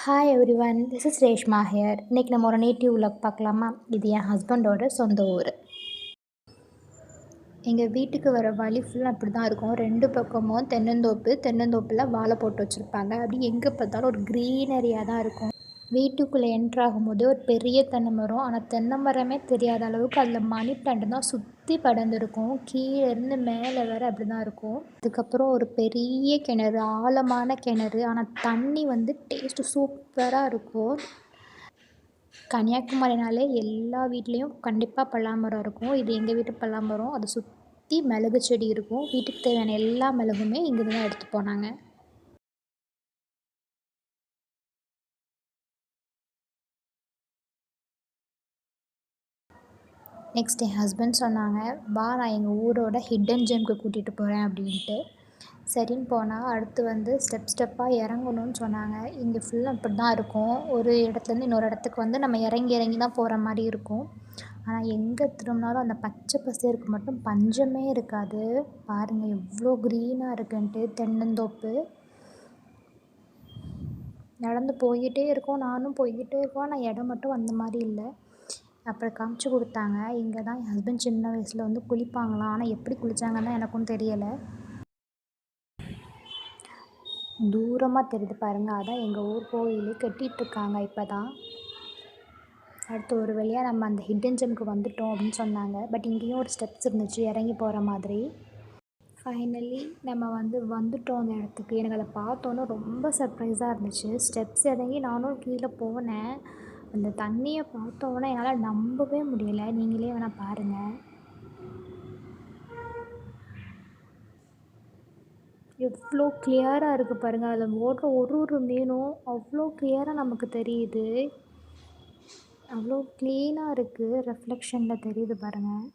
Hi everyone, this is Reshma here. இன்றைக்கி நம்ம ஒரு நேட்டிவ் விலாக் பார்க்கலாமா? இது என் ஹஸ்பண்டோட சொந்த ஊர். எங்கள் வீட்டுக்கு வர வழி ஃபுல்லாக அப்படி தான் இருக்கும். 2 பக்கமும் தென்னந்தோப்பில் வாழை போட்டு வச்சுருப்பாங்க. அப்படி எங்கே பார்த்தாலும் ஒரு க்ரீனரியாக தான் இருக்கும். வீட்டுக்குள்ளே என்ட்ரு ஆகும்போது ஒரு பெரிய தென்னை மரம், ஆனால் தென்னை மரமே தெரியாத அளவுக்கு அதில் மணி பிளான்ட் தான் சுற்றி படர்ந்துருக்கும். கீழேருந்து மேலே வேறு அப்படி தான் இருக்கும். அதுக்கப்புறம் ஒரு பெரிய கிணறு, ஆழமான கிணறு, ஆனால் தண்ணி டேஸ்ட்டு சூப்பராக இருக்கும். கன்னியாகுமரினாலே எல்லா வீட்லேயும் கண்டிப்பாக பலாமரம் இருக்கும். இது எங்கள் வீட்டு பலாமரம். அதை சுற்றி மிளகு செடி இருக்கும். வீட்டுக்கு தேவையான எல்லா மிளகுமே இங்கேருந்து தான் எடுத்து போனாங்க. நெக்ஸ்ட் என் ஹஸ்பண்ட் சொன்னாங்க, வா நான் எங்கள் ஊரோட ஹிடன் ஜெம்க்கு கூட்டிகிட்டு போகிறேன் அப்படின்ட்டு. சரின்னு போனால் அடுத்து ஸ்டெப்பாக இறங்கணும்னு சொன்னாங்க. இங்கே ஃபுல்லாக இப்படி தான் இருக்கும். ஒரு இடத்துலேருந்து இன்னொரு இடத்துக்கு நம்ம இறங்கி தான் போகிற மாதிரி இருக்கும். ஆனால் எங்கே திரும்பினாலும் அந்த பச்சை பசேலுக்கு மட்டும் பஞ்சமே இருக்காது. பாருங்கள் எவ்வளோ க்ரீனாக இருக்குன்ட்டு. தென்னந்தோப்பு நடந்து போய்கிட்டே இருக்கோம், நானும் போய்கிட்டே இருக்கோம். ஆனால் இடம் மட்டும் அந்த மாதிரி இல்லை. அப்புறம் காமிச்சு கொடுத்தாங்க. இங்கே தான் என் ஹஸ்பண்ட் சின்ன வயசில் குளிப்பாங்களாம். ஆனால் எப்படி குளித்தாங்கன்னு தான் எனக்கும் தெரியலை. தூரமாக தெரியுது பாருங்கள், அதான் எங்கள் ஊர் கோயில் கட்டிகிட்ருக்காங்க இப்போ தான். அடுத்து ஒரு வழியாக நம்ம அந்த ஹிடன் ஜெம்க்கு வந்துட்டோம் அப்படின்னு சொன்னாங்க. பட் இங்கேயும் ஒரு ஸ்டெப்ஸ் இருந்துச்சு இறங்கி போகிற மாதிரி. ஃபைனலி நம்ம வந்துட்டோம் அந்த இடத்துக்கு. எனக்கு அதை பார்த்தோன்னே ரொம்ப சர்ப்ரைஸாக இருந்துச்சு. ஸ்டெப்ஸ் இறங்கி நானும் கீழே போனேன். அந்த தண்ணியை பார்த்தோன்னே என்னால் நம்பவே முடியலை. நீங்களே வேணால் பாருங்கள். எவ்வளோ கிளியராக இருக்குது பாருங்கள். அதில் ஓடுற ஒரு மீனும் அவ்வளோ கிளியராக நமக்கு தெரியுது. அவ்வளோ க்ளீனாக இருக்குது. ரெஃப்ளெக்ஷனில் தெரியுது பாருங்கள்.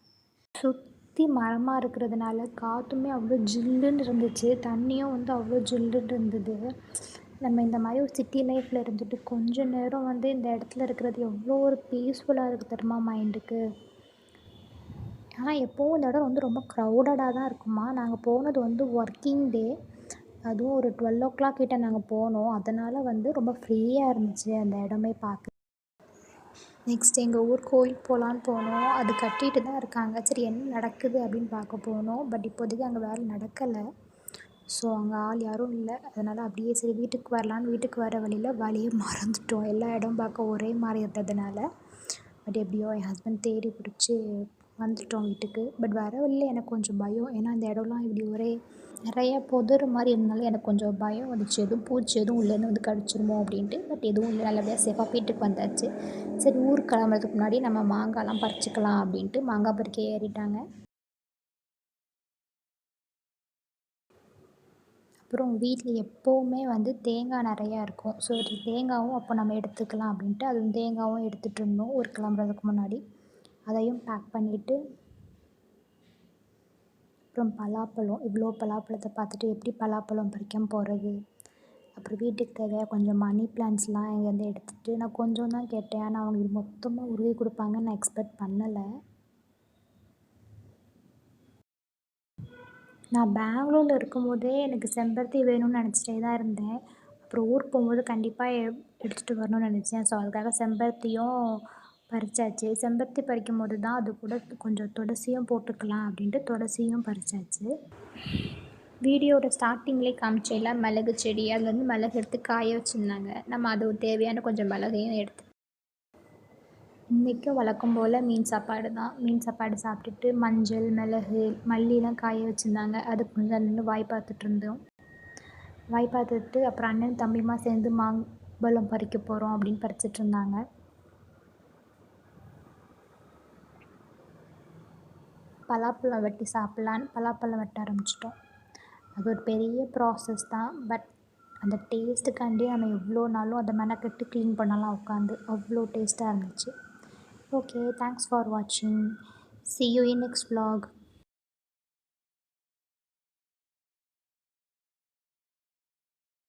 சுற்றி மரமாக இருக்கிறதுனால காற்றுமே அவ்வளோ ஜில்லுன்னு இருந்துச்சு. தண்ணியும் அவ்வளோ ஜில்லுன்னு இருந்தது. நம்ம இந்த மாதிரி ஒரு சிட்டி லைஃப்பில் இருந்துட்டு கொஞ்ச நேரம் இந்த இடத்துல இருக்கிறது எவ்வளோ ஒரு பீஸ்ஃபுல்லாக இருக்குது தெரியுமா மைண்டுக்கு. ஆனால் எப்போவும் இந்த இடம் ரொம்ப க்ரௌடடாக தான் இருக்குமா. நாங்கள் போனது ஒர்க்கிங் டே. அதுவும் ஒரு 12 o'clock கிட்ட நாங்கள் போனோம். அதனால் ரொம்ப ஃப்ரீயாக இருந்துச்சு அந்த இடமே பார்க்க. நெக்ஸ்ட் எங்கள் ஊர் கோயில் போகலான்னு போனோம். அது கட்டிகிட்டு தான் இருக்காங்க. சரி என்ன நடக்குது அப்படின்னு பார்க்க போனோம். பட் இப்போதைக்கு அங்கே வேலை நடக்கலை. ஸோ அங்கே ஆள் யாரும் இல்லை. அதனால் அப்படியே சரி வீட்டுக்கு வரலான்னு வீட்டுக்கு வர வழியை மறந்துட்டோம். எல்லா இடம் பார்க்க ஒரே மாதிரி இருந்ததுனால. பட் எப்படியோ என் ஹஸ்பண்ட் தேடி பிடிச்சி வந்துட்டோம் வீட்டுக்கு. பட் வர வழியில் எனக்கு கொஞ்சம் பயம். ஏன்னா அந்த இடம்லாம் இப்படி ஒரே நிறையா புதர் மாதிரி இருந்தனால எனக்கு கொஞ்சம் பயம் வந்துச்சு. எதுவும் பூச்சி எதுவும் உள்ளேருந்து கடிச்சிருமோ அப்படின்ட்டு. பட் எதுவும் இல்லை, நல்லபடியாக சேஃபாக வீட்டுக்கு வந்தாச்சு. சரி ஊருக்கு கிளம்புறதுக்கு முன்னாடி நம்ம மாங்காய்லாம் பறிச்சுக்கலாம் அப்படின்ட்டு மாங்காய் பறிக்க ஏறிட்டாங்க. அப்புறம் வீட்டில் எப்போவுமே தேங்காய் நிறையா இருக்கும். ஸோ தேங்காயும் அப்போ நம்ம எடுத்துக்கலாம் அப்படின்ட்டு அதுவும் தேங்காயும் எடுத்துகிட்டு இருந்தோம் ஊருக்கு கிளம்புறதுக்கு முன்னாடி. அதையும் பேக் பண்ணிவிட்டு அப்புறம் பலாப்பழம், இவ்வளோ பலாப்பழத்தை பார்த்துட்டு எப்படி பலாப்பழம் பறிக்காம போகிறது. அப்புறம் வீட்டுக்கு தேவையாக கொஞ்சம் மணி பிளான்ட்ஸ்லாம் இங்கேருந்து எடுத்துகிட்டு நான் கொஞ்சம் தான் கேட்டேன். ஆனால் அவங்க இது மொத்தமாக உருவி கொடுப்பாங்கன்னு நான் எக்ஸ்பெக்ட் பண்ணலை. நான் பெங்களூரில் இருக்கும்போதே எனக்கு செம்பருத்தி வேணும்னு நினச்சிட்டே தான் இருந்தேன். அப்புறம் ஊருக்கு போகும்போது கண்டிப்பாக எடுத்துகிட்டு வரணும்னு நினச்சேன். ஸோ அதுக்காக செம்பருத்தியும் பறிச்சாச்சு. செம்பருத்தி பறிக்கும்போது தான் அது கூட கொஞ்சம் துளசியும் போட்டுக்கலாம் அப்படின்ட்டு துளசியும் பறிச்சாச்சு. வீடியோட ஸ்டார்டிங்லேயே காமிச்சேன்ல மிளகு செடி, அதில் மிளகு எடுத்து காய வச்சுருந்தாங்க. நம்ம அது தேவையான கொஞ்சம் மிளகையும் எடுத்து இன்றைக்கும் வழக்கம் போல் மீன் சாப்பாடு தான். மீன் சாப்பாடு சாப்பிட்டுட்டு மஞ்சள், மிளகு, மல்லிலாம் காய வச்சுருந்தாங்க. அது கொஞ்சம் நின்று வாய் பார்த்துட்ருந்தோம். வாய் பார்த்துட்டு அப்புறம் அண்ணன் தம்பியுமா சேர்ந்து மாம்பழம் பறிக்க போகிறோம் அப்படின்னு பறிச்சிட்ருந்தாங்க. பலாப்பழம் வெட்டி சாப்பிட்லான்னு பலாப்பழம் வெட்ட ஆரம்பிச்சிட்டோம். அது ஒரு பெரிய ப்ராசஸ் தான். பட் அந்த டேஸ்ட்டுக்காண்டி நம்ம எவ்வளோ நாளும் அதை மெனக்கெட்டு க்ளீன் பண்ணலாம் உட்காந்து. அவ்வளோ டேஸ்ட்டாக இருந்துச்சு. Okay, thanks for watching. See you in next vlog.